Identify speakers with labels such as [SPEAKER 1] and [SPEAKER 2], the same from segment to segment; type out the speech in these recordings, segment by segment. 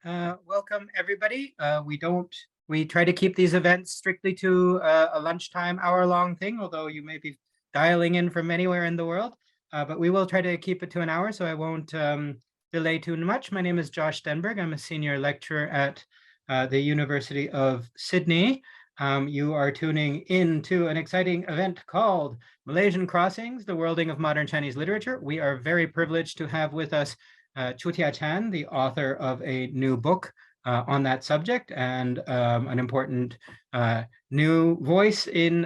[SPEAKER 1] Welcome everybody. We try to keep these events strictly to a lunchtime hour-long thing, although you may be dialing in from anywhere in the world. But we will try to keep it to an hour, so I won't delay too much. My name is Josh Stenberg. I'm a senior lecturer at the University of Sydney. You are tuning in to an exciting event called Malaysian Crossings, the Worlding of Modern Chinese Literature. We are very privileged to have with us Chu Tiachan, the author of a new book on that subject, and an important new voice in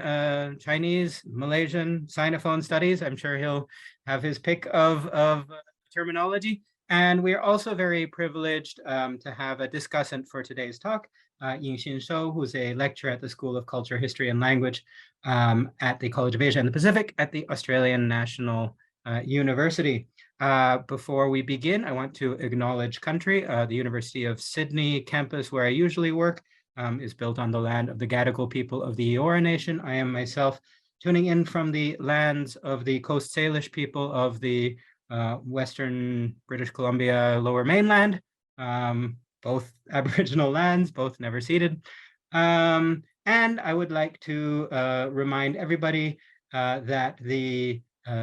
[SPEAKER 1] Chinese, Malaysian Sinophone studies. I'm sure he'll have his pick of terminology. And we are also very privileged to have a discussant for today's talk, Yingxin Shou, who's a lecturer at the School of Culture, History, and Language at the College of Asia and the Pacific at the Australian National University. Before we begin, I want to acknowledge country. The University of Sydney campus, where I usually work, is built on the land of the Gadigal people of the Eora Nation. I am myself tuning in from the lands of the Coast Salish people of the Western British Columbia Lower Mainland, both Aboriginal lands, both never ceded. And I would like to remind everybody that the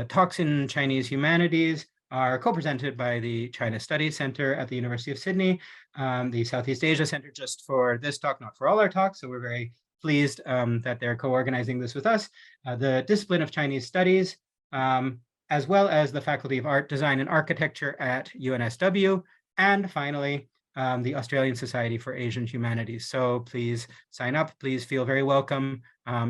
[SPEAKER 1] talks in Chinese Humanities are co-presented by the China Studies Center at the University of Sydney, the Southeast Asia Center just for this talk, not for all our talks. So we're very pleased that they're co-organizing this with us. The discipline of Chinese Studies, as well as the Faculty of Art, Design, and Architecture at UNSW. And finally, the Australian Society for Asian Humanities. So please sign up. Please feel very welcome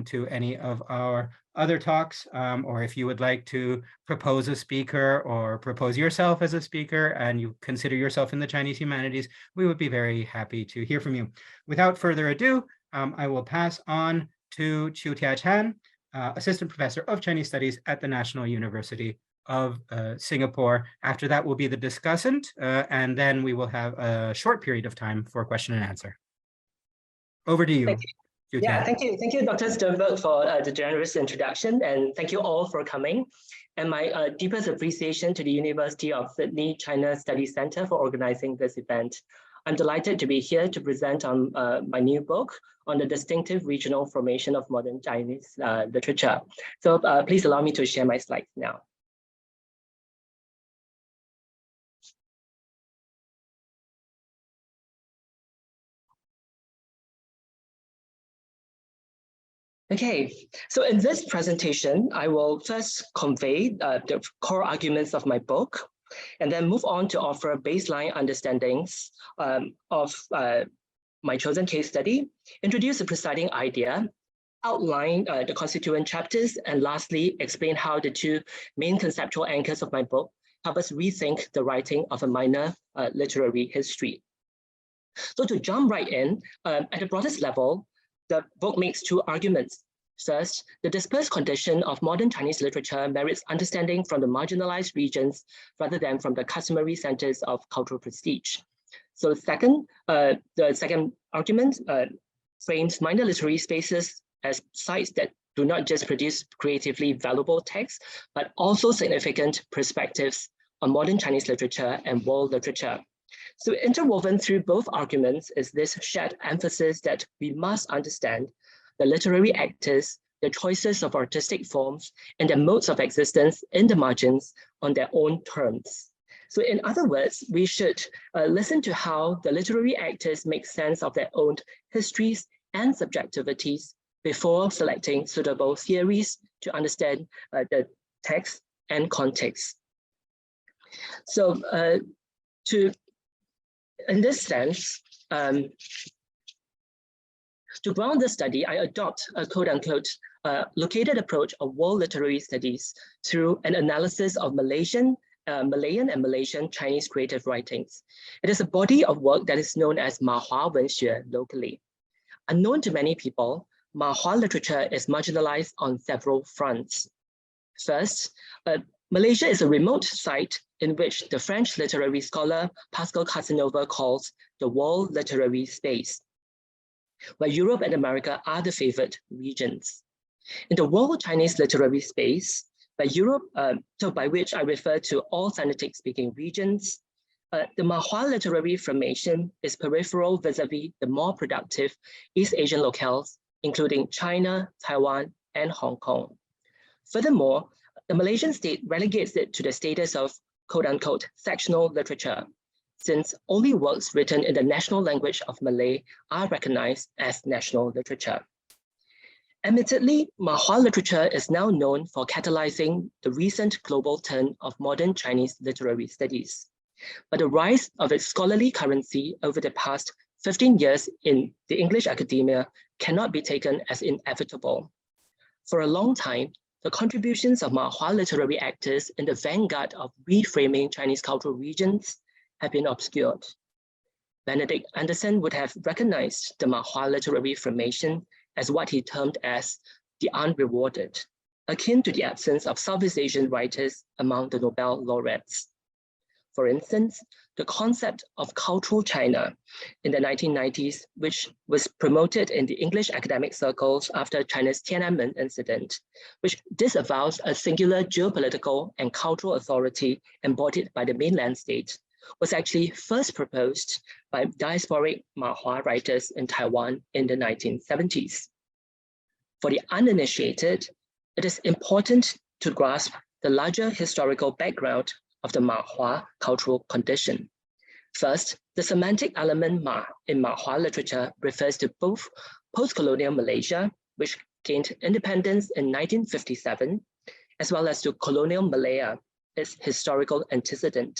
[SPEAKER 1] to any of our other talks, or if you would like to propose a speaker or propose yourself as a speaker and you consider yourself in the Chinese humanities, we would be very happy to hear from you. Without further ado, I will pass on to Chu Tiachan, Assistant Professor of Chinese Studies at the National University of Singapore. After that will be the discussant, and then we will have a short period of time for question and answer. Over to you.
[SPEAKER 2] Yeah, thank you, Dr. Stenberg, for the generous introduction, and thank you all for coming. And my deepest appreciation to the University of Sydney China Studies Center for organizing this event. I'm delighted to be here to present on my new book on the distinctive regional formation of modern Chinese literature. So please allow me to share my slides now. Okay, so in this presentation, I will first convey the core arguments of my book, and then move on to offer baseline understandings of my chosen case study, introduce a presiding idea, outline the constituent chapters, and lastly, explain how the two main conceptual anchors of my book help us rethink the writing of a minor literary history. So to jump right in, at the broadest level, the book makes two arguments. First, the dispersed condition of modern Chinese literature merits understanding from the marginalized regions rather than from the customary centers of cultural prestige. So second, the second argument frames minor literary spaces as sites that do not just produce creatively valuable texts, but also significant perspectives on modern Chinese literature and world literature. So interwoven through both arguments is this shared emphasis that we must understand the literary actors, the choices of artistic forms, and their modes of existence in the margins on their own terms. So in other words, we should listen to how the literary actors make sense of their own histories and subjectivities before selecting suitable theories to understand the text and context. So in this sense, to ground the study, I adopt a quote-unquote located approach of world literary studies through an analysis of Malayan and Malaysian Chinese creative writings. It is a body of work that is known as Mahua Wenxue locally. Unknown to many people, Mahua literature is marginalized on several fronts. First, Malaysia is a remote site in which the French literary scholar Pascal Casanova calls the world literary space, where Europe and America are the favored regions. In the world Chinese literary space, by Europe, by which I refer to all Sinitic-speaking regions, The Mahua literary formation is peripheral vis-a-vis the more productive East Asian locales, including China, Taiwan, and Hong Kong. Furthermore, the Malaysian state relegates it to the status of quote-unquote sectional literature, since only works written in the national language of Malay are recognized as national literature. Admittedly, Mahua literature is now known for catalyzing the recent global turn of modern Chinese literary studies. But the rise of its scholarly currency over the past 15 years in the English academia cannot be taken as inevitable. For a long time, the contributions of Mahua literary actors in the vanguard of reframing Chinese cultural regions have been obscured. Benedict Anderson would have recognized the Mahua literary formation as what he termed as the unrewarded, akin to the absence of Southeast Asian writers among the Nobel laureates. For instance, the concept of cultural China in the 1990s, which was promoted in the English academic circles after China's Tiananmen incident, which disavows a singular geopolitical and cultural authority embodied by the mainland state, was actually first proposed by diasporic Mahua writers in Taiwan in the 1970s. For the uninitiated, it is important to grasp the larger historical background of the Mahua cultural condition. First, the semantic element Ma in Mahua literature refers to both post-colonial Malaysia, which gained independence in 1957, as well as to colonial Malaya, its historical antecedent.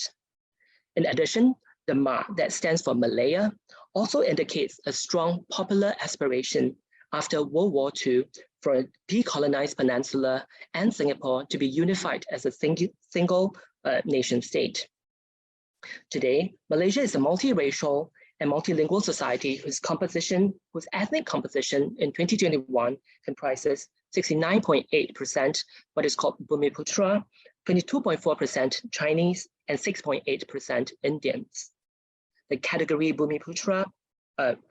[SPEAKER 2] In addition, the Ma that stands for Malaya also indicates a strong popular aspiration after World War II for a decolonized peninsula and Singapore to be unified as a single nation state. Today, Malaysia is a multiracial and multilingual society whose ethnic composition in 2021 comprises 69.8% what is called Bumiputra, 22.4% Chinese, and 6.8% Indians. The category Bumiputra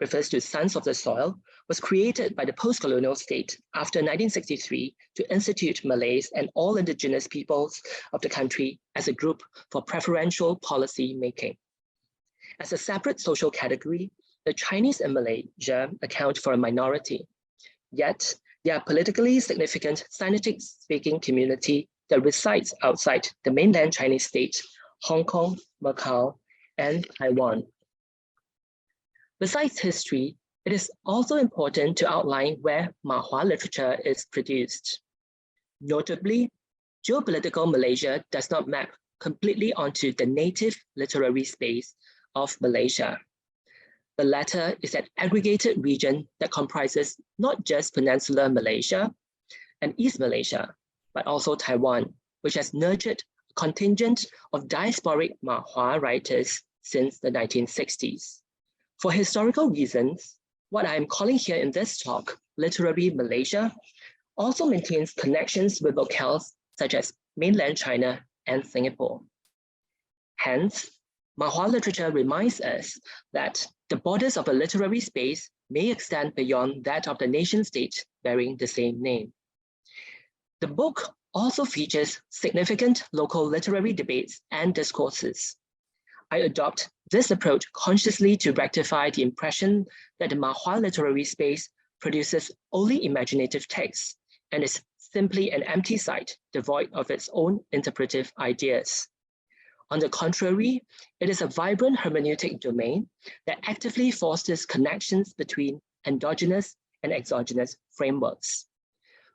[SPEAKER 2] refers to sons of the soil, was created by the post-colonial state after 1963 to institute Malays and all indigenous peoples of the country as a group for preferential policy making. As a separate social category, the Chinese in Malaysia account for a minority, yet they are politically significant Sinitic-speaking community that resides outside the mainland Chinese state, Hong Kong, Macau, and Taiwan. Besides history, it is also important to outline where Mahua literature is produced. Notably, geopolitical Malaysia does not map completely onto the native literary space of Malaysia. The latter is an aggregated region that comprises not just Peninsular Malaysia and East Malaysia, but also Taiwan, which has nurtured a contingent of diasporic Mahua writers since the 1960s. For historical reasons, what I am calling here in this talk, Literary Malaysia, also maintains connections with locales such as mainland China and Singapore. Hence, Mahua literature reminds us that the borders of a literary space may extend beyond that of the nation state bearing the same name. The book also features significant local literary debates and discourses. I adopt this approach consciously to rectify the impression that the Mahua literary space produces only imaginative texts and is simply an empty site devoid of its own interpretive ideas. On the contrary, it is a vibrant hermeneutic domain that actively fosters connections between endogenous and exogenous frameworks.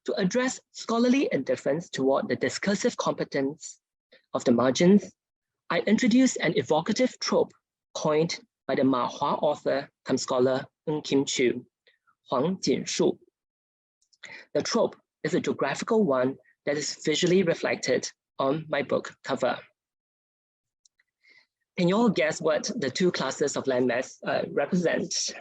[SPEAKER 2] To address scholarly indifference toward the discursive competence of the margins, I introduce an evocative trope coined by the Mahua author cum scholar Ng Kim Chiu, Huang Jinshu. The trope is a geographical one that is visually reflected on my book cover. Can you all guess what the two classes of landmass represent?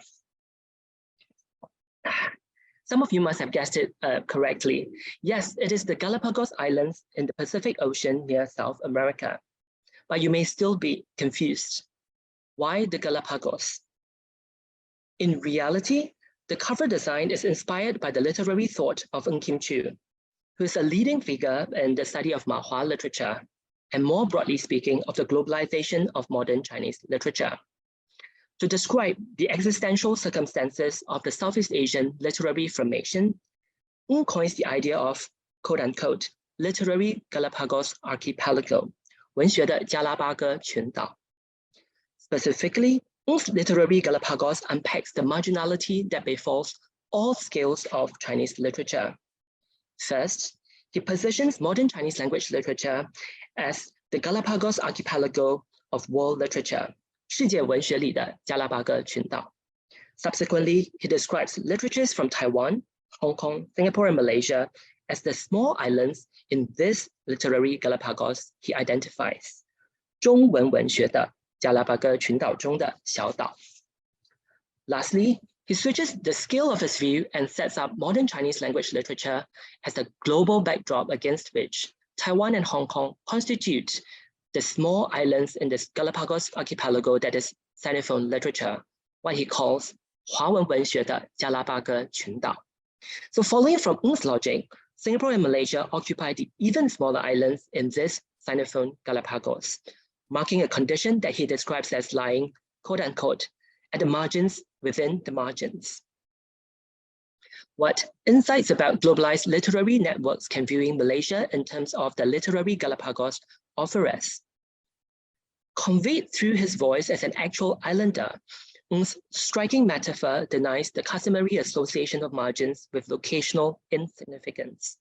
[SPEAKER 2] Some of you must have guessed it correctly. Yes, it is the Galapagos Islands in the Pacific Ocean near South America. But you may still be confused. Why the Galapagos? In reality, the cover design is inspired by the literary thought of Ng Kim Chiu, who is a leading figure in the study of Mahua literature and more broadly speaking, of the globalization of modern Chinese literature. To describe the existential circumstances of the Southeast Asian literary formation, Ng coins the idea of, quote-unquote, literary Galapagos archipelago, 文学的加拉巴哥群岛. Specifically, Ng's literary Galapagos unpacks the marginality that befalls all scales of Chinese literature. First, he positions modern Chinese language literature as the Galapagos archipelago of world literature, 世界文学里的加拉巴哥群岛. Subsequently, he describes literatures from Taiwan, Hong Kong, Singapore, and Malaysia as the small islands in this literary Galapagos he identifies, 中文文学的加拉巴哥群岛中的小岛. Lastly, he switches the scale of his view and sets up modern Chinese language literature as the global backdrop against which Taiwan and Hong Kong constitute the small islands in this Galapagos archipelago that is Sinophone literature, what he calls 华文文学的加拉巴哥群岛. So following from Ng's logic, Singapore and Malaysia occupy the even smaller islands in this Sinophone Galapagos, marking a condition that he describes as lying, quote-unquote, at the margins within the margins. What insights about globalized literary networks can viewing Malaysia in terms of the literary Galapagos offer us? Conveyed through his voice as an actual islander, Ng's striking metaphor denies the customary association of margins with locational insignificance.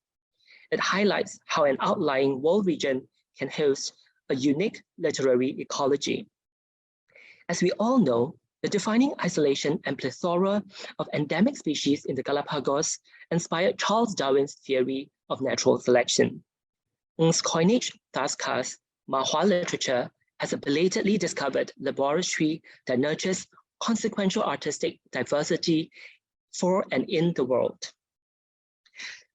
[SPEAKER 2] It highlights how an outlying world region can host a unique literary ecology. As we all know, the defining isolation and plethora of endemic species in the Galapagos inspired Charles Darwin's theory of natural selection. Ng's coinage thus casts Mahua literature as a belatedly discovered laboratory that nurtures consequential artistic diversity for and in the world.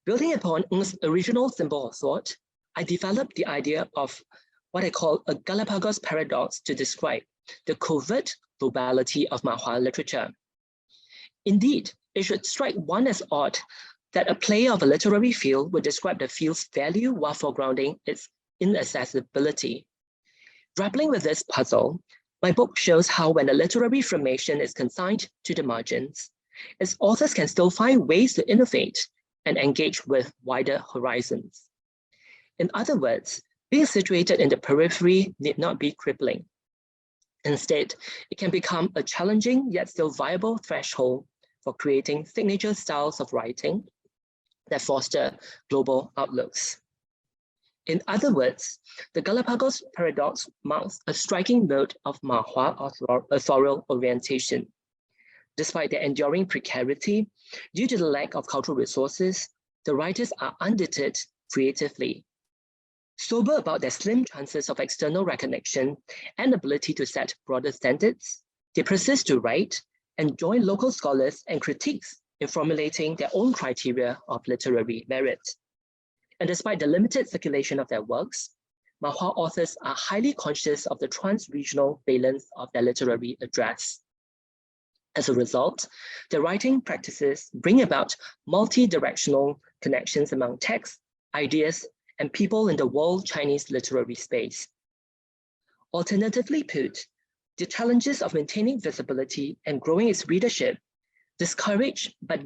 [SPEAKER 2] Building upon Ng's original symbol of thought, I developed the idea of what I call a Galapagos paradox to describe the covert globality of Mahua literature. Indeed, it should strike one as odd that a player of a literary field would describe the field's value while foregrounding its inaccessibility. Grappling with this puzzle, my book shows how when a literary formation is consigned to the margins, its authors can still find ways to innovate and engage with wider horizons. In other words, being situated in the periphery need not be crippling. Instead, it can become a challenging yet still viable threshold for creating signature styles of writing that foster global outlooks. In other words, the Galapagos paradox marks a striking note of Mahua authorial orientation. Despite their enduring precarity, due to the lack of cultural resources, the writers are undeterred creatively. Sober about their slim chances of external recognition and ability to set broader standards, they persist to write and join local scholars and critiques in formulating their own criteria of literary merit. And despite the limited circulation of their works, Mahua authors are highly conscious of the trans-regional valence of their literary address. As a result, their writing practices bring about multi-directional connections among texts, ideas, and people in the world Chinese literary space. Alternatively put, the challenges of maintaining visibility and growing its readership discourage but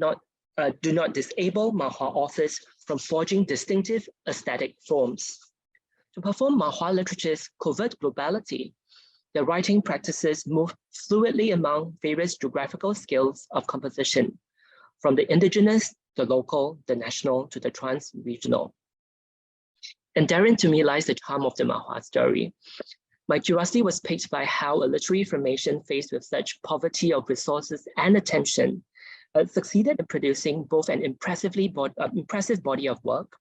[SPEAKER 2] do not disable Mahua authors from forging distinctive aesthetic forms. To perform Mahua literature's covert globality, their writing practices move fluidly among various geographical scales of composition, from the indigenous, the local, the national, to the trans-regional. And therein to me lies the charm of the Mahua story. My curiosity was piqued by how a literary formation faced with such poverty of resources and attention succeeded in producing both an impressive body of work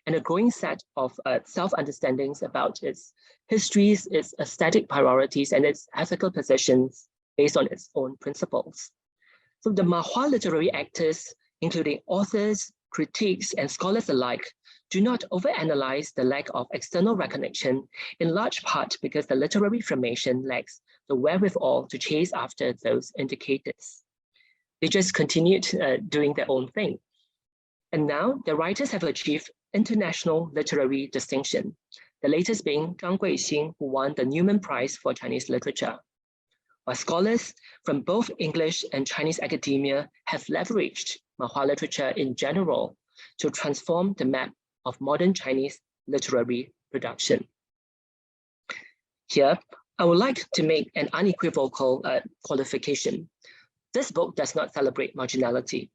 [SPEAKER 2] and a growing set of self-understandings about its histories, its aesthetic priorities, and its ethical positions based on its own principles. So the Mahua literary actors, including authors, critiques, and scholars alike, do not overanalyze the lack of external recognition, in large part because the literary formation lacks the wherewithal to chase after those indicators. They just continued doing their own thing. And now the writers have achieved international literary distinction, the latest being Zhang Guixing, who won the Newman Prize for Chinese Literature. While scholars from both English and Chinese academia have leveraged Mahua literature in general to transform the map of modern Chinese literary production. Here, I would like to make an unequivocal qualification. This book does not celebrate marginality.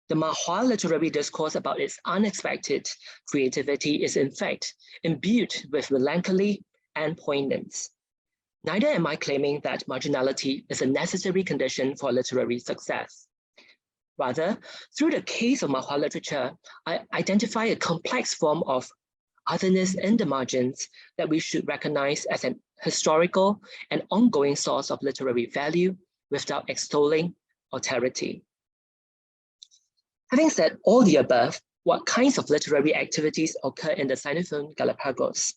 [SPEAKER 2] The Mahua literary discourse about its unexpected creativity is in fact imbued with melancholy and poignance. Neither am I claiming that marginality is a necessary condition for literary success. Rather, through the case of Mahua literature, I identify a complex form of otherness in the margins that we should recognize as an historical and ongoing source of literary value without extolling authority. Having said all the above, what kinds of literary activities occur in the Sinophone Galapagos?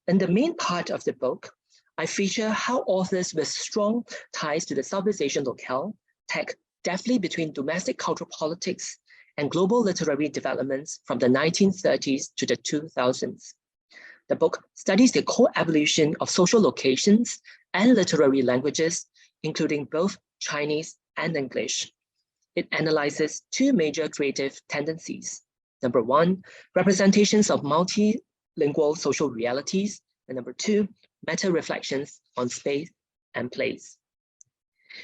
[SPEAKER 2] In the main part of the book, I feature how authors with strong ties to the Southeast Asian locale tag deftly between domestic cultural politics and global literary developments from the 1930s to the 2000s. The book studies the co-evolution of social locations and literary languages, including both Chinese and English. It analyzes two major creative tendencies. Number one, representations of multilingual social realities, and number two, meta-reflections on space and place.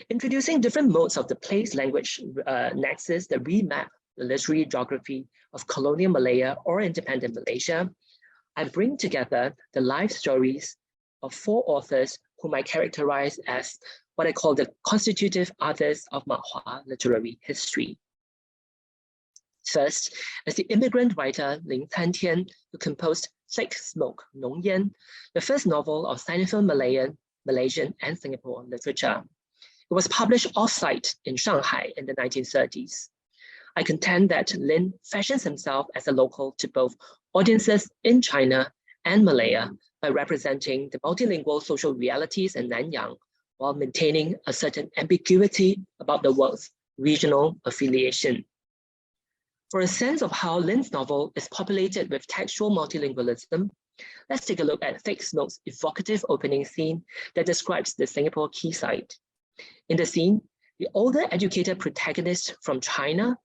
[SPEAKER 2] Introducing different modes of the place-language nexus that remap the literary geography of colonial Malaya or independent Malaysia, I bring together the life stories of four authors whom I characterize as what I call the constitutive others of Mahua literary history. First is the immigrant writer Lin Cantian, who composed Thick Smoke, Nong Yan, the first novel of Sinophone Malaysian and Singapore literature. It was published off-site in Shanghai in the 1930s. I contend that Lin fashions himself as a local to both audiences in China and Malaya by representing the multilingual social realities in Nanyang while maintaining a certain ambiguity about the work's regional affiliation. For a sense of how Lin's novel is populated with textual multilingualism, let's take a look at Thick Smoke's evocative opening scene that describes the Singapore quayside. In the scene, the older educated protagonist from China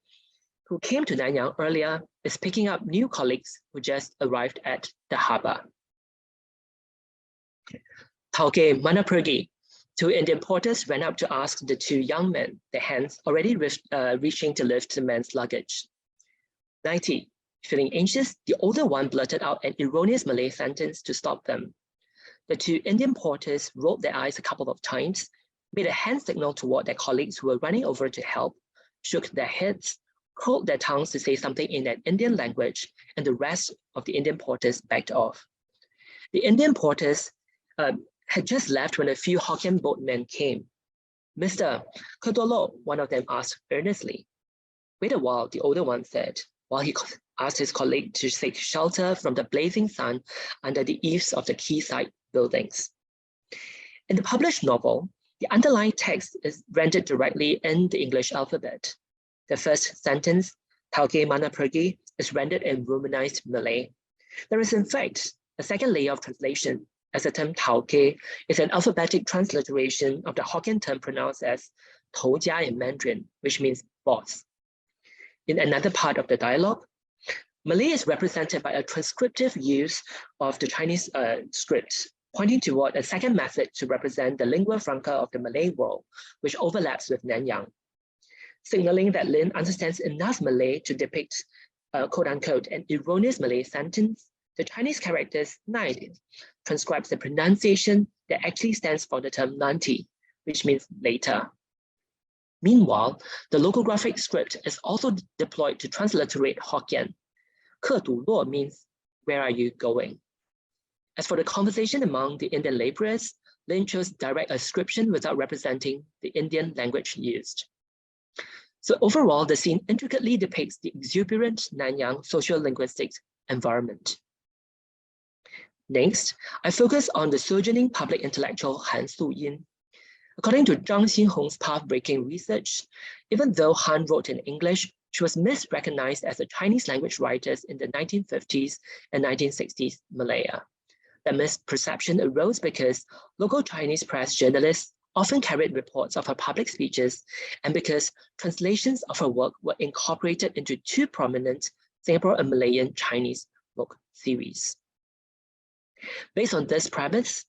[SPEAKER 2] who came to Nanyang earlier is picking up new colleagues who just arrived at the harbor. Tauke mana pergi? Two Indian porters ran up to ask the two young men, their hands already reaching to lift the man's luggage. 90. Feeling anxious, the older one blurted out an erroneous Malay sentence to stop them. The two Indian porters rolled their eyes a couple of times, made a hand signal toward their colleagues who were running over to help, shook their heads, curled their tongues to say something in an Indian language, and the rest of the Indian porters backed off. The Indian porters had just left when a few Hokkien boatmen came. Mr. Kedolo, one of them asked earnestly. Wait a while, the older one said, while he asked his colleague to seek shelter from the blazing sun under the eaves of the quayside buildings. In the published novel, the underlying text is rendered directly in the English alphabet. The first sentence, Tauke mana pergi, is rendered in Romanized Malay. There is in fact a second layer of translation, as the term Tauke is an alphabetic transliteration of the Hokkien term pronounced as Toujia in Mandarin, which means boss. In another part of the dialogue, Malay is represented by a transcriptive use of the Chinese script, pointing toward a second method to represent the lingua franca of the Malay world, which overlaps with Nanyang. Signaling that Lin understands enough Malay to depict quote-unquote an erroneous Malay sentence, the Chinese characters 9 transcribes the pronunciation that actually stands for the term nanti, which means later. Meanwhile, the logographic script is also deployed to transliterate Hokkien. Ke tu luo means, where are you going? As for the conversation among the Indian laborers, Lin chose direct ascription without representing the Indian language used. So overall, the scene intricately depicts the exuberant Nanyang socio-linguistic environment. Next, I focus on the sojourning public intellectual Han Suyin. According to Zhang Xinhong's path-breaking research, even though Han wrote in English, she was misrecognized as a Chinese language writer in the 1950s and 1960s Malaya. That misperception arose because local Chinese press journalists often carried reports of her public speeches and because translations of her work were incorporated into two prominent Singapore and Malayan Chinese book series. Based on this premise,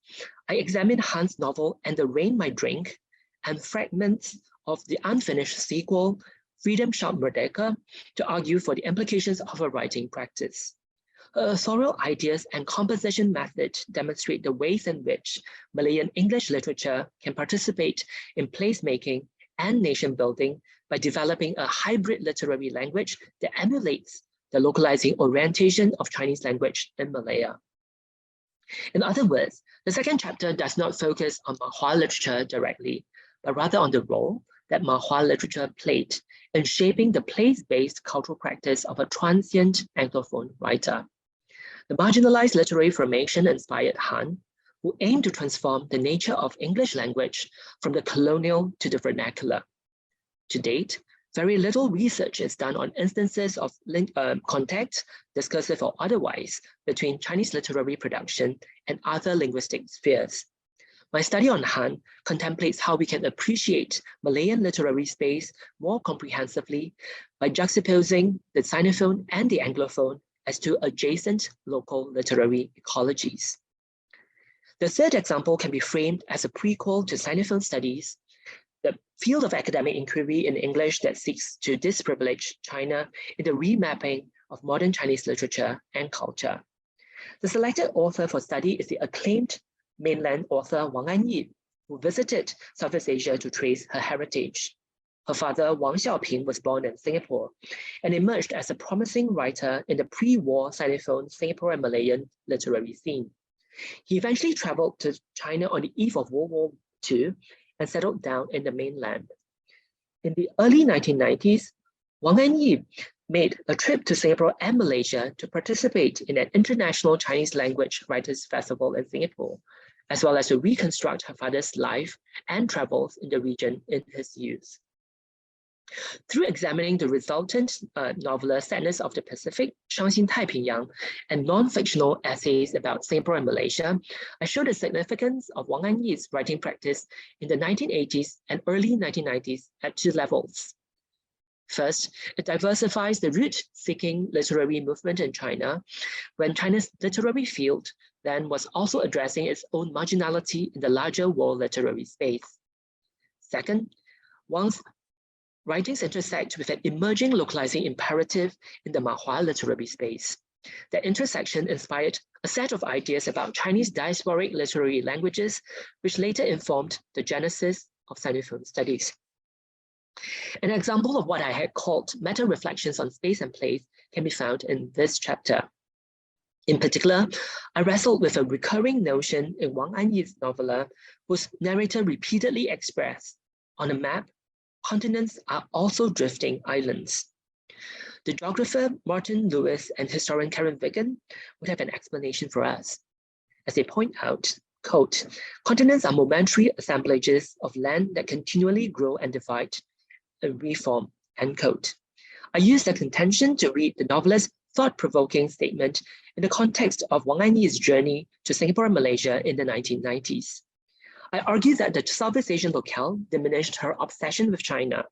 [SPEAKER 2] I examined Han's novel And the Rain My Drink and fragments of the unfinished sequel, Freedom Shop Merdeka, to argue for the implications of her writing practice. Her authorial ideas and composition method demonstrate the ways in which Malayan English literature can participate in placemaking and nation building by developing a hybrid literary language that emulates the localizing orientation of Chinese language in Malaya. In other words, the second chapter does not focus on Mahua literature directly, but rather on the role that Mahua literature played in shaping the place-based cultural practice of a transient Anglophone writer. The marginalized literary formation inspired Han, who aimed to transform the nature of English language from the colonial to the vernacular. To date, very little research is done on instances of contact, discursive or otherwise, between Chinese literary production and other linguistic spheres. My study on Han contemplates how we can appreciate Malayan literary space more comprehensively by juxtaposing the Sinophone and the Anglophone as two adjacent local literary ecologies. The third example can be framed as a prequel to Sinophone studies, the field of academic inquiry in English that seeks to disprivilege China in the remapping of modern Chinese literature and culture. The selected author for study is the acclaimed mainland author Wang Anyi, who visited Southeast Asia to trace her heritage. Her father, Wang Xiaoping, was born in Singapore and emerged as a promising writer in the pre-war Sinophone Singapore and Malayan literary scene. He eventually traveled to China on the eve of World War II and settled down in the mainland. In the early 1990s, Wang Anyi made a trip to Singapore and Malaysia to participate in an international Chinese language writers festival in Singapore, as well as to reconstruct her father's life and travels in the region in his youth. Through examining the resultant noveler Sadness of the Pacific, 伤心太平洋, and non-fictional essays about Singapore and Malaysia, I showed the significance of Wang Anyi's writing practice in the 1980s and early 1990s at two levels. First, it diversifies the root-seeking literary movement in China, when China's literary field then was also addressing its own marginality in the larger world literary space. Second, Wang's writings intersect with an emerging localizing imperative in the Mahua literary space. That intersection inspired a set of ideas about Chinese diasporic literary languages, which later informed the genesis of Sinophone studies. An example of what I had called meta-reflections on space and place can be found in this chapter. In particular, I wrestled with a recurring notion in Wang Anyi's novella, whose narrator repeatedly expressed, on a map, continents are also drifting islands. The geographer Martin Lewis and historian Karen Vigan would have an explanation for us. As they point out, quote, continents are momentary assemblages of land that continually grow and divide and reform, end quote. I use the contention to read the novelist's thought-provoking statement in the context of Wang Anyi's journey to Singapore and Malaysia in the 1990s. I argue that the Southeast Asian locale diminished her obsession with China.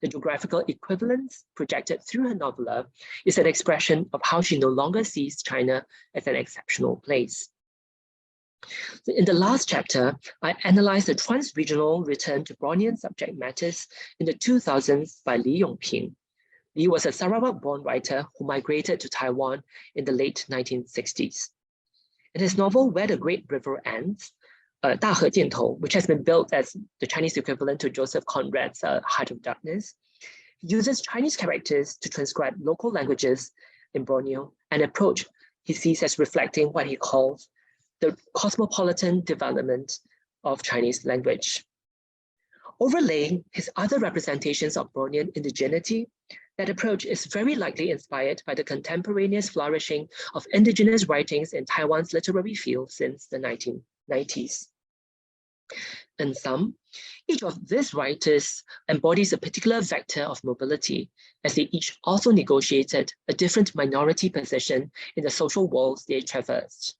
[SPEAKER 2] The geographical equivalence projected through her novella is an expression of how she no longer sees China as an exceptional place. In the last chapter, I analyzed the trans-regional return to Brownian subject matters in the 2000s by Li Yongping. Li was a Sarawak-born writer who migrated to Taiwan in the late 1960s. In his novel Where the Great River Ends, 大河尽头, which has been built as the Chinese equivalent to Joseph Conrad's Heart of Darkness, he uses Chinese characters to transcribe local languages in Borneo, an approach he sees as reflecting what he calls the cosmopolitan development of Chinese language. Overlaying his other representations of Bornean indigeneity, that approach is very likely inspired by the contemporaneous flourishing of indigenous writings in Taiwan's literary field since the 1990s. In sum, each of these writers embodies a particular vector of mobility, as they each also negotiated a different minority position in the social worlds they traversed.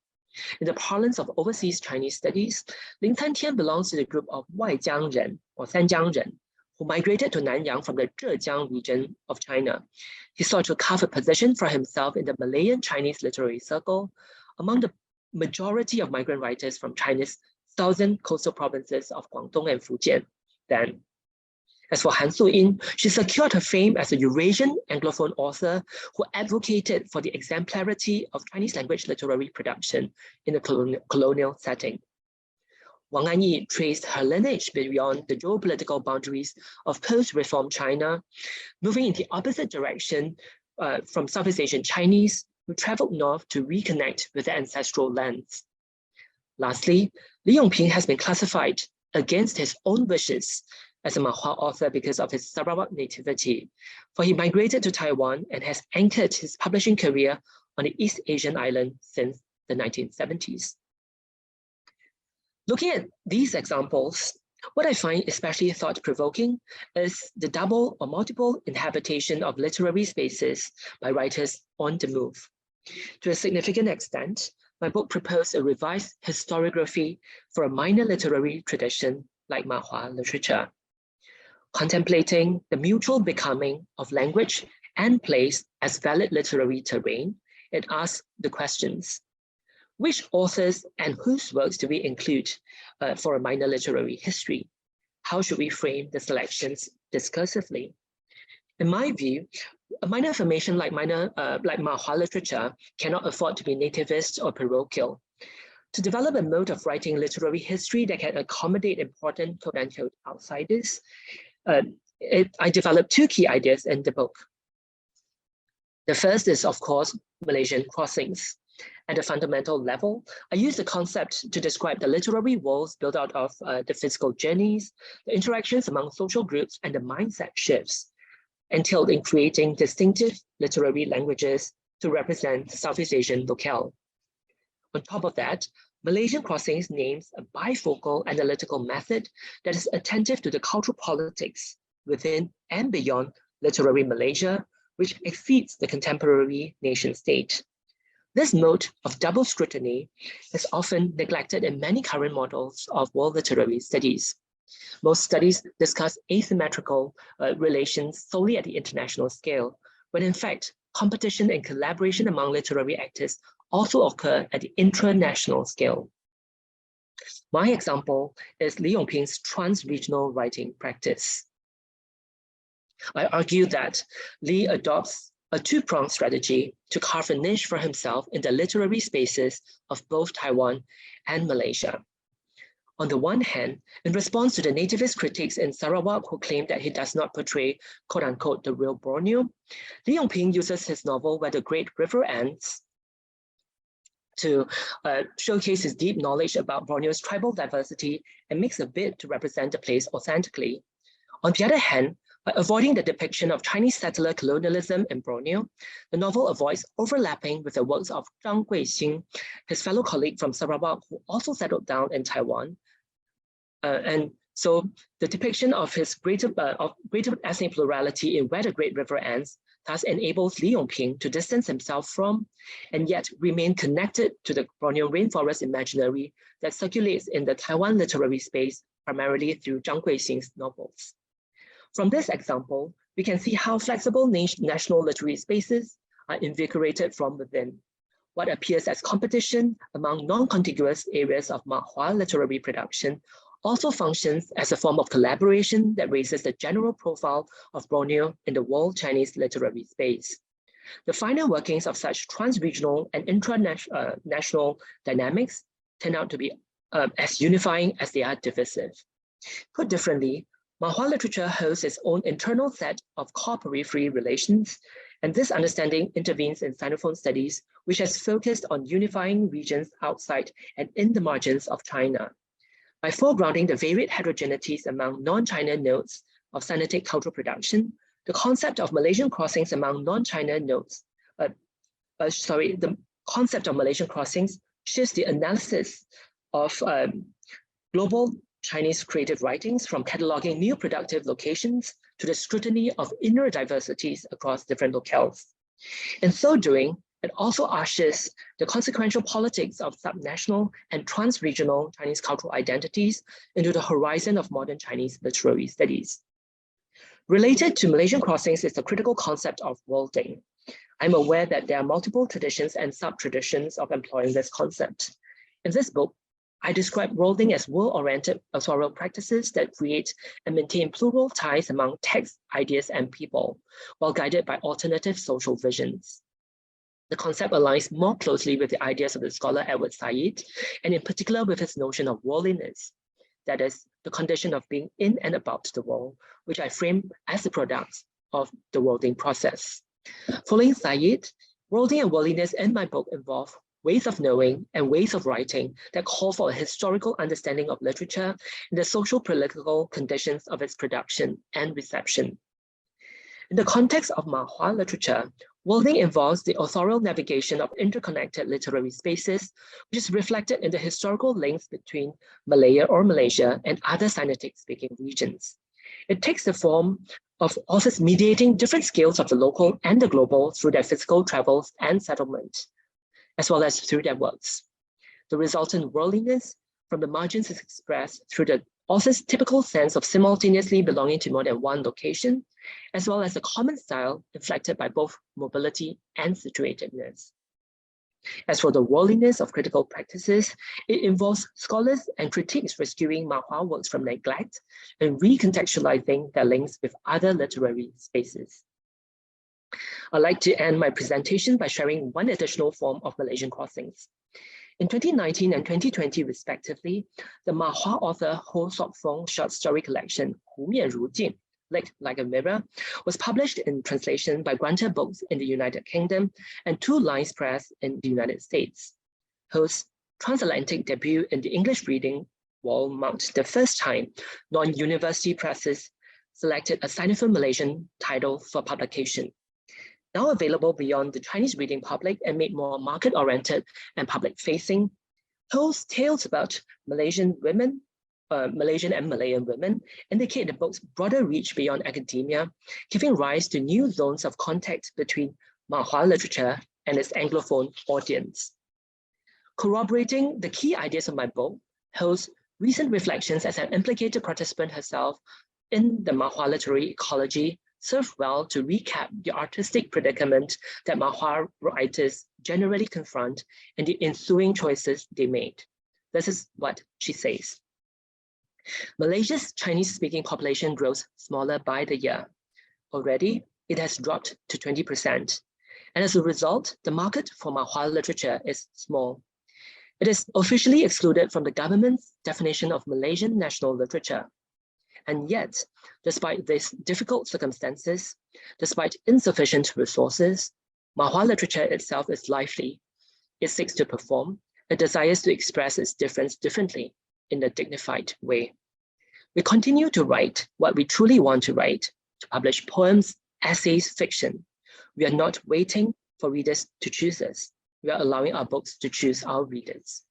[SPEAKER 2] In the parlance of overseas Chinese studies, Lin Cantian belongs to the group of Waijiangren or Sanjiangren, who migrated to Nanyang from the Zhejiang region of China. He sought to carve a position for himself in the Malayan Chinese literary circle among the majority of migrant writers from China's southern coastal provinces of Guangdong and Fujian. Then, as for Han Suyin, she secured her fame as a Eurasian Anglophone author who advocated for the exemplarity of Chinese language literary production in a colonial setting. Wang Anyi traced her lineage beyond the geopolitical boundaries of post-reform China, moving in the opposite direction from Southeast Asian Chinese who traveled north to reconnect with their ancestral lands. Lastly, Li Yongping has been classified against his own wishes as a Mahua author because of his Sarawak nativity, for he migrated to Taiwan and has anchored his publishing career on the East Asian island since the 1970s. Looking at these examples, what I find especially thought-provoking is the double or multiple inhabitation of literary spaces by writers on the move. To a significant extent, my book proposed a revised historiography for a minor literary tradition like Mahua literature. Contemplating the mutual becoming of language and place as valid literary terrain, it asks the questions: which authors and whose works do we include for a minor literary history? How should we frame the selections discursively? In my view, a minor formation like Mahua literature cannot afford to be nativist or parochial. To develop a mode of writing literary history that can accommodate important quote-unquote outsiders, I developed two key ideas in the book. The first is, of course, Malaysian Crossings. At a fundamental level, I use the concept to describe the literary worlds built out of the physical journeys, the interactions among social groups, and the mindset shifts entailed in creating distinctive literary languages to represent Southeast Asian locale. On top of that, Malaysian Crossings names a bifocal analytical method that is attentive to the cultural politics within and beyond literary Malaysia, which exceeds the contemporary nation state. This mode of double scrutiny is often neglected in many current models of world literary studies. Most studies discuss asymmetrical relations solely at the international scale, when in fact, competition and collaboration among literary actors also occur at the intranational scale. My example is Li Yongping's trans-regional writing practice. I argue that Li adopts a two-pronged strategy to carve a niche for himself in the literary spaces of both Taiwan and Malaysia. On the one hand, in response to the nativist critics in Sarawak who claim that he does not portray quote-unquote the real Borneo, Li Yongping uses his novel Where the Great River Ends to showcase his deep knowledge about Borneo's tribal diversity and makes a bid to represent the place authentically. On the other hand, by avoiding the depiction of Chinese settler colonialism in Borneo, the novel avoids overlapping with the works of Zhang Guixing, his fellow colleague from Sarawak who also settled down in Taiwan. And so the depiction of his greater ethnic plurality in Where the Great River Ends thus enables Li Yongping to distance himself from and yet remain connected to the Borneo rainforest imaginary that circulates in the Taiwan literary space primarily through Zhang Guixing's novels. From this example, we can see how flexible national literary spaces are invigorated from within. What appears as competition among non-contiguous areas of Mahua literary production also functions as a form of collaboration that raises the general profile of Borneo in the world Chinese literary space. The finer workings of such trans-regional and intra-national dynamics turn out to be as unifying as they are divisive. Put differently, Mahua literature holds its own internal set of core periphery relations, and this understanding intervenes in Sinophone studies, which has focused on unifying regions outside and in the margins of China. By foregrounding the varied heterogeneities among non-China nodes of Sinitic cultural production, the concept of Malaysian crossings among non-China nodes, the concept of Malaysian crossings shifts the analysis of global Chinese creative writings, from cataloging new productive locations to the scrutiny of inner diversities across different locales. In so doing, it also ushers the consequential politics of subnational and trans-regional Chinese cultural identities into the horizon of modern Chinese literary studies. Related to Malaysian Crossings is the critical concept of worlding. I'm aware that there are multiple traditions and sub-traditions of employing this concept. In this book, I describe worlding as world-oriented authorial practices that create and maintain plural ties among texts, ideas, and people, while guided by alternative social visions. The concept aligns more closely with the ideas of the scholar Edward Said, and in particular with his notion of worldliness, that is, the condition of being in and about the world, which I frame as the product of the worlding process. Following Said, worlding and worldliness in my book involve ways of knowing and ways of writing that call for a historical understanding of literature and the social-political conditions of its production and reception. In the context of Mahua literature, worlding involves the authorial navigation of interconnected literary spaces, which is reflected in the historical links between Malaya or Malaysia and other Sinitic-speaking regions. It takes the form of authors mediating different scales of the local and the global through their physical travels and settlement, as well as through their works. The resultant worldliness from the margins is expressed through the author's typical sense of simultaneously belonging to more than one location, as well as a common style inflected by both mobility and situatedness. As for the worldliness of critical practices, it involves scholars and critics rescuing Mahua works from neglect and recontextualizing their links with other literary spaces. I'd like to end my presentation by sharing one additional form of Malaysian Crossings. In 2019 and 2020, respectively, the Mahua author Ho Sok Fong's short story collection, Hu Mian Ru Jin, Like a Mirror, was published in translation by Granta Books in the United Kingdom and Two Lines Press in the United States. Ho's transatlantic debut in the English reading world marked the first time non-university presses selected a Sino-Malaysian title for publication. Now available beyond the Chinese reading public and made more market-oriented and public-facing, Ho's tales about Malaysian women, Malaysian and Malayan women, indicate the book's broader reach beyond academia, giving rise to new zones of contact between Mahua literature and its Anglophone audience. Corroborating the key ideas of my book, Ho's recent reflections as an implicated participant herself in the Mahua literary ecology serve well to recap the artistic predicament that Mahua writers generally confront and the ensuing choices they made. This is what she says. Malaysia's Chinese-speaking population grows smaller by the year. Already, it has dropped to 20%. And as a result, the market for Mahua literature is small. It is officially excluded from the government's definition of Malaysian national literature. And yet, despite these difficult circumstances, despite insufficient resources, Mahua literature itself is lively. It seeks to perform. It desires to express its difference differently in a dignified way. We continue to write what we truly want to write, to publish poems, essays, fiction. We are not waiting for readers to choose us. We are allowing our books to choose our readers.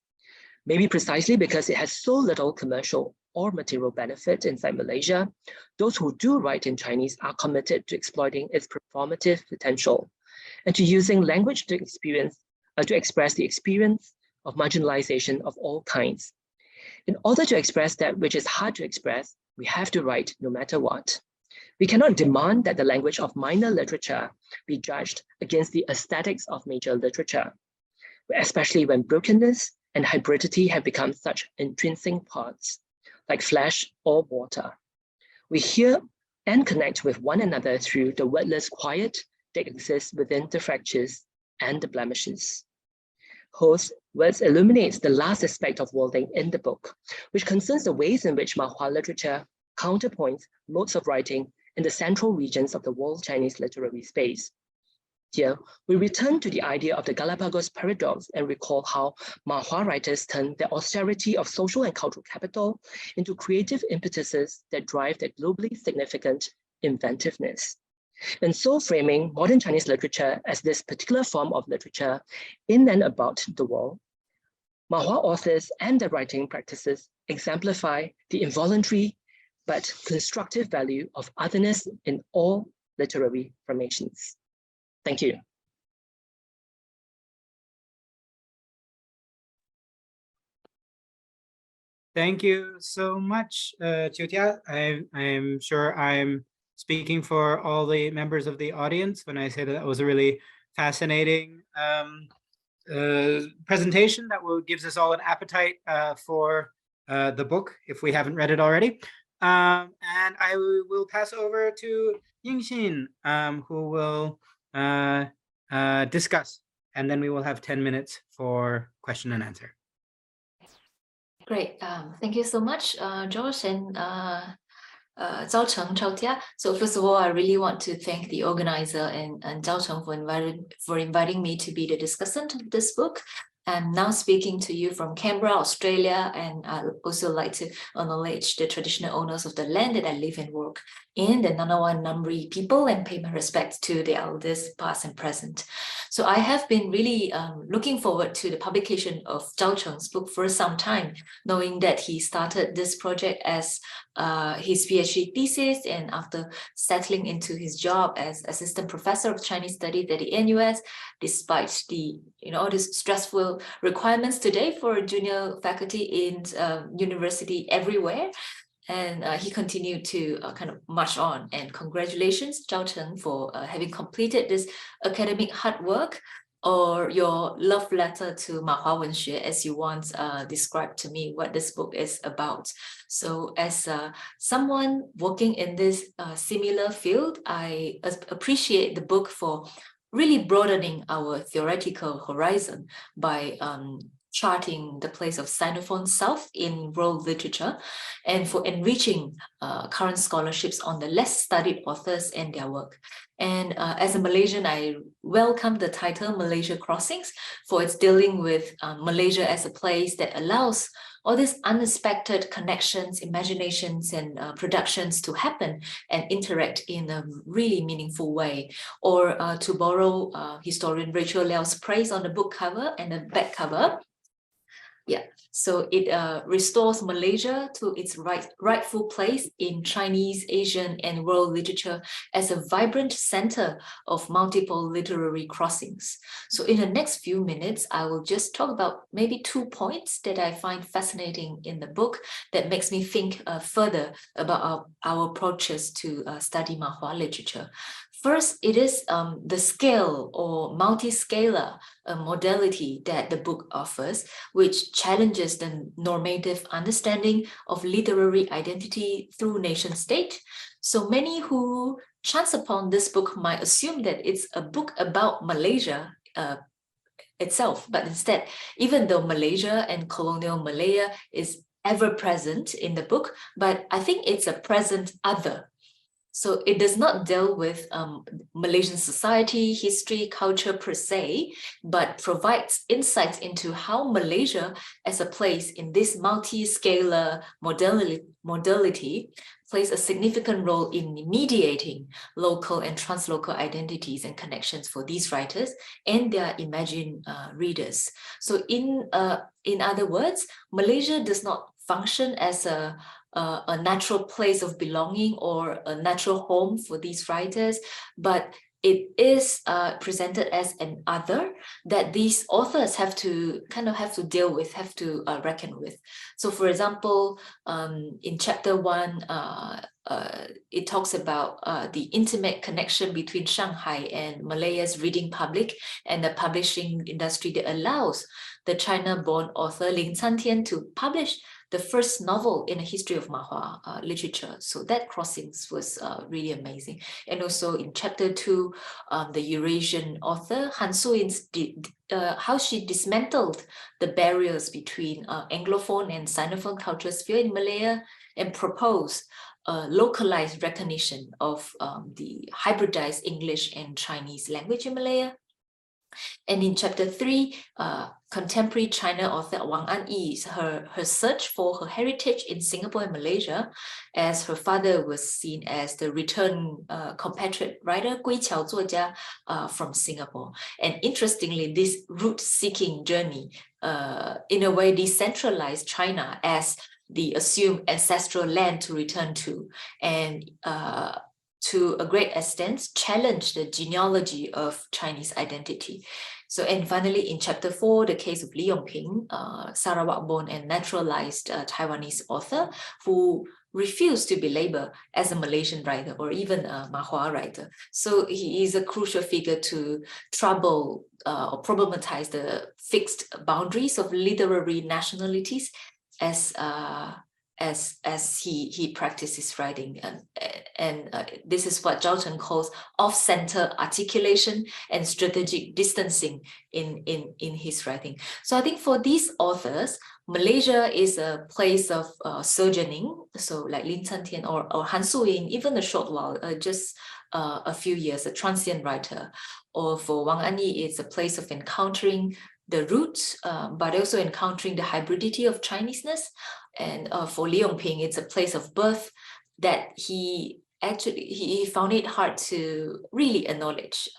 [SPEAKER 2] Maybe precisely because it has so little commercial or material benefit inside Malaysia, those who do write in Chinese are committed to exploiting its performative potential and to using language to express the experience of marginalization of all kinds. In order to express that which is hard to express, we have to write no matter what. We cannot demand that the language of minor literature be judged against the aesthetics of major literature, especially when brokenness and hybridity have become such intrinsic parts, like flesh or water. We hear and connect with one another through the wordless quiet that exists within the fractures and the blemishes. Ho's words illuminates the last aspect of worlding in the book, which concerns the ways in which Mahua literature counterpoints modes of writing in the central regions of the world Chinese literary space. Here, we return to the idea of the Galapagos paradox and recall how Mahua writers turn the austerity of social and cultural capital into creative impetuses that drive their globally significant inventiveness. And so framing modern Chinese literature as this particular form of literature in and about the world, Mahua authors and their writing practices exemplify the involuntary but constructive value of otherness in all literary formations. Thank you.
[SPEAKER 1] Thank you so much, Chiu Tia. I'm sure I'm speaking for all the members of the audience when I say that was a really fascinating presentation that gives us all an appetite for the book if we haven't read it already. And I will pass over to Yingxin, who will discuss, and then we will have 10 minutes for question and answer.
[SPEAKER 3] Great. Thank you so much, George and Zhao Cheng, Chao Tia. So first of all, I really want to thank the organizer and Zhao Cheng for inviting me to be the discussant of this book. I'm now speaking to you from Canberra, Australia, and I also like to acknowledge the traditional owners of the land that I live and work in, the Ngunnawal Ngambri people, and pay my respects to the elders past and present. So I have been really looking forward to the publication of Zhao Cheng's book for some time, knowing that he started this project as his PhD thesis, and after settling into his job as assistant professor of Chinese studies at the NUS, despite the this stressful requirements today for junior faculty in university everywhere. And he continued to kind of march on. And congratulations, Zhao Cheng, for having completed this academic hard work, or your love letter to Mahua Wenxue, as you once described to me what this book is about. So as someone working in this similar field, I appreciate the book for really broadening our theoretical horizon by charting the place of Sinophone South in world literature, and for enriching current scholarships on the less studied authors and their work. And as a Malaysian, I welcome the title Malaysian Crossings, for it's dealing with Malaysia as a place that allows all these unexpected connections, imaginations, and productions to happen and interact in a really meaningful way. Or to borrow historian Rachel Liao's praise on the book cover and the back cover, yeah, so it restores Malaysia to its rightful place in Chinese, Asian, and world literature as a vibrant center of multiple literary crossings. So in the next few minutes, I will just talk about maybe 2 points that I find fascinating in the book that makes me think further about our approaches to study Mahua literature. First, it is the scale or multi-scalar modality that the book offers, which challenges the normative understanding of literary identity through nation state. So many who chance upon this book might assume that it's a book about Malaysia itself, but instead, even though Malaysia and colonial Malaya is ever present in the book, but I think it's a present other. So it does not deal with Malaysian society, history, culture per se, but provides insights into how Malaysia as a place in this multi-scalar modality plays a significant role in mediating local and translocal identities and connections for these writers and their imagined readers. So in other words, Malaysia does not function as a natural place of belonging or a natural home for these writers, but it is presented as an other that these authors have to deal with, have to reckon with. So for example, in chapter 1, it talks about the intimate connection between Shanghai and Malaya's reading public and the publishing industry that allows the China-born author Lin Cantian to publish the first novel in the history of Mahua literature. So that crossings was really amazing. And also in chapter 2, the Eurasian author Han Suyin's how she dismantled the barriers between Anglophone and Sinophone culture sphere in Malaya and proposed localized recognition of the hybridized English and Chinese language in Malaya. And in chapter 3, contemporary China author Wang Anyi, her search for her heritage in Singapore and Malaysia, as her father was seen as the return compatriot writer, 归侨作家 from Singapore. And interestingly, this root-seeking journey in a way decentralized China as the assumed ancestral land to return to, and to a great extent challenge the genealogy of Chinese identity. So, and finally, in chapter 4, the case of Li Yongping, Sarawak-born and naturalized Taiwanese author who refused to be labeled as a Malaysian writer or even a Mahua writer. So he is a crucial figure to trouble or problematize the fixed boundaries of literary nationalities as he practices writing, and this is what Zhao Chen calls off-center articulation and strategic distancing in his writing. So I think for these authors, Malaysia is a place of sojourning. So like Lin Cantian or Han Suyin, even a short while, just a few years, a transient writer. Or for Wang Anyi, it's a place of encountering the roots, but also encountering the hybridity of Chineseness. And for Li Yongping, it's a place of birth that he found it hard to really acknowledge.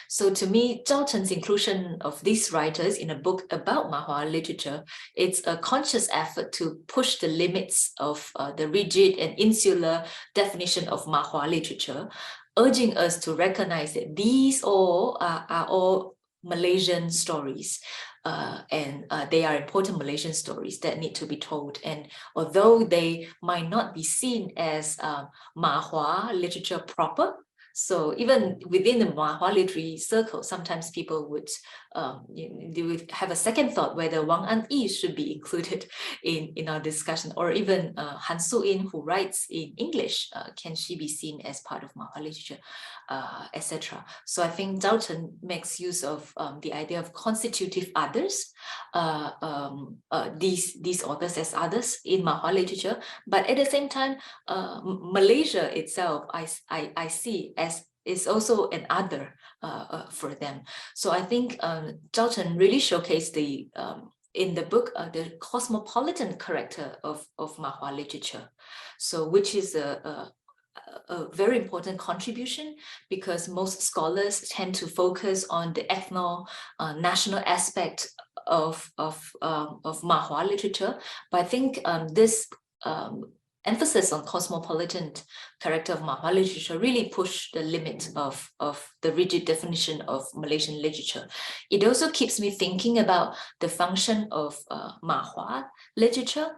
[SPEAKER 3] So to me, Zhao Chen's inclusion of these writers in a book about Mahua literature, it's a conscious effort to push the limits of the rigid and insular definition of Mahua literature, urging us to recognize that these all are all Malaysian stories, and they are important Malaysian stories that need to be told. And although they might not be seen as Mahua literature proper, so even within the Mahua literary circle, sometimes people would they would have a second thought whether Wang Anyi should be included in our discussion, or even Han Suyin, who writes in English, can she be seen as part of Mahua literature, etc. So I think Zhao Chen makes use of the idea of constitutive others, these authors as others in Mahua literature, but at the same time, Malaysia itself, I see as is also an other for them. So I think Zhao Chen really showcased the in the book the cosmopolitan character of Mahua literature, so which is a very important contribution, because most scholars tend to focus on the ethno-national aspect of Mahua literature. But I think this emphasis on cosmopolitan character of Mahua literature really pushed the limit of the rigid definition of Malaysian literature. It also keeps me thinking about the function of Mahua literature,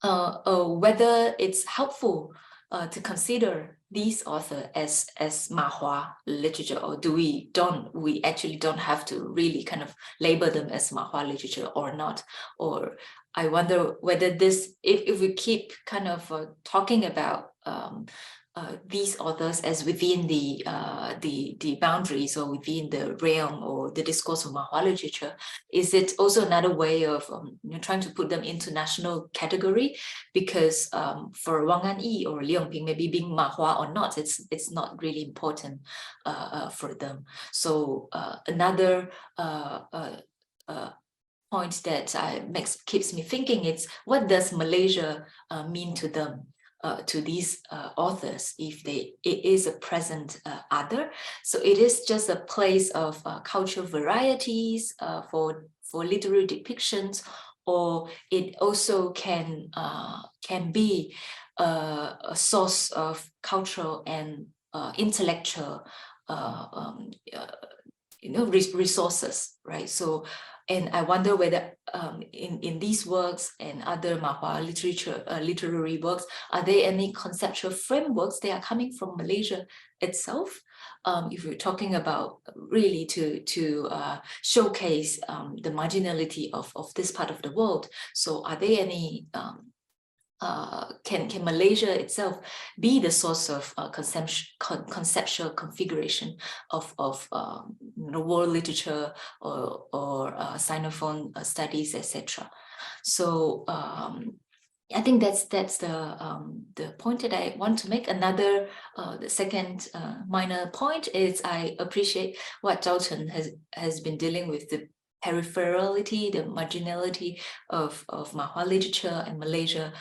[SPEAKER 3] whether it's helpful to consider these authors as Mahua literature, or we actually don't have to really kind of label them as Mahua literature or not. Or I wonder whether this, if we keep kind of talking about these authors as within the boundaries or within the realm or the discourse of Mahua literature, is it also another way of trying to put them into national category? Because for Wang Anyi or Li Yongping, maybe being Mahua or not, it's not really important for them. So another point that keeps me thinking is, what does Malaysia mean to them? To these authors, if it is a present other. So it is just a place of cultural varieties for literary depictions, or it also can be a source of cultural and intellectual resources, right? So, and I wonder whether in these works and other Mahua literary works, are there any conceptual frameworks that are coming from Malaysia itself? If we're talking about really to showcase the marginality of this part of the world, so are there any can Malaysia itself be the source of conceptual configuration of world literature or Sinophone studies, etc.? So I think that's the point that I want to make. Another the second minor point is I appreciate what Zhao Chen has been dealing with, the peripherality, the marginality of Mahua literature and Malaysia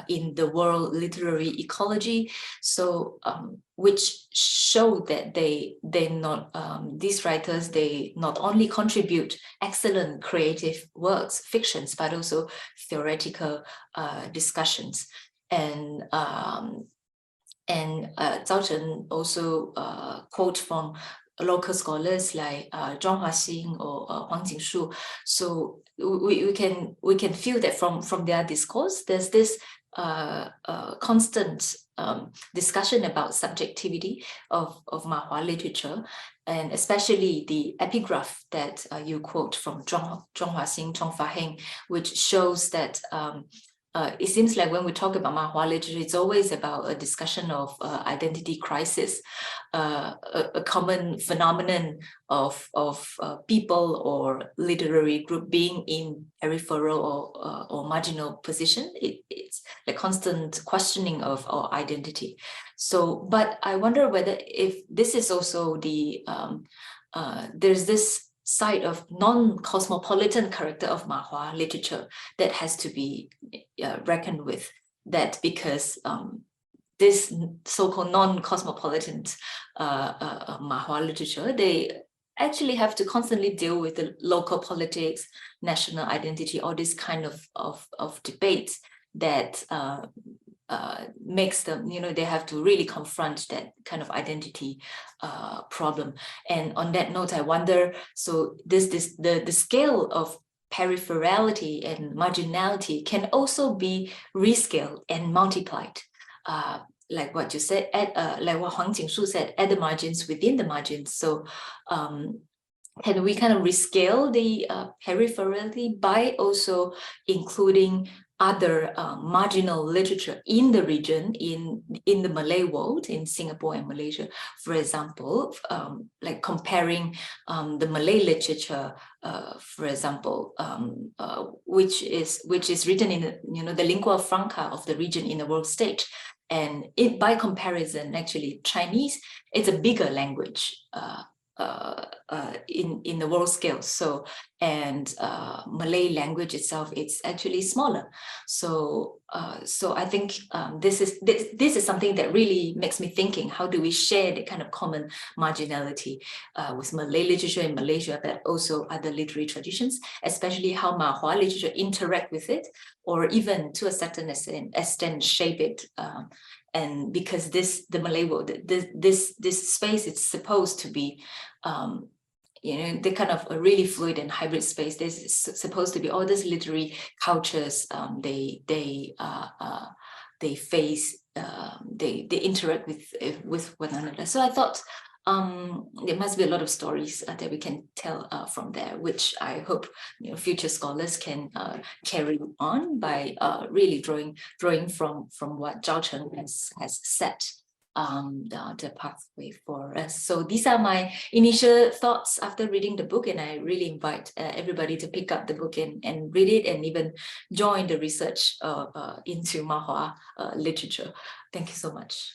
[SPEAKER 3] in the world literary ecology. So which show that these writers, they not only contribute excellent creative works, fictions, but also theoretical discussions. And Zhao Chen also quote from local scholars like Zhang Huaxing or Wang Jingshu. So we can feel that from their discourse, there's this constant discussion about subjectivity of Mahua literature, and especially the epigraph that you quote from Zhang Huaxing, Chong Fa Heng, which shows that it seems like when we talk about Mahua literature, it's always about a discussion of identity crisis, a common phenomenon of people or literary group being in peripheral or marginal position. It's the constant questioning of our identity. So, but I wonder whether if this is also the there's this side of non-cosmopolitan character of Mahua literature that has to be reckoned with, that because this so-called non-cosmopolitan Mahua literature, they actually have to constantly deal with the local politics, national identity, all this kind of debates that makes them, they have to really confront that kind of identity problem. And on that note, I wonder, so the scale of peripherality and marginality can also be rescaled and multiplied. Like what you said, like what Huang Jingshu said, at the margins, within the margins. So can we kind of rescale the peripherality by also including other marginal literature in the region, in the Malay world, in Singapore and Malaysia, for example, like comparing the Malay literature, for example, which is written in the lingua franca of the region in the world stage, and by comparison, actually Chinese, it's a bigger language in the world scale. So, and Malay language itself, it's actually smaller. So I think this is something that really makes me thinking, how do we share the kind of common marginality with Malay literature in Malaysia, but also other literary traditions, especially how Mahua literature interact with it, or even to a certain extent shape it. And because the Malay world, this space, it's supposed to be, the kind of a really fluid and hybrid space. There's supposed to be all these literary cultures. They face, they interact with one another. So I thought there must be a lot of stories that we can tell from there, which I hope future scholars can carry on by really drawing from what Zhao Chen has set the pathway for us. So these are my initial thoughts after reading the book, and I really invite everybody to pick up the book and read it, and even join the research into Mahua literature. Thank you so much.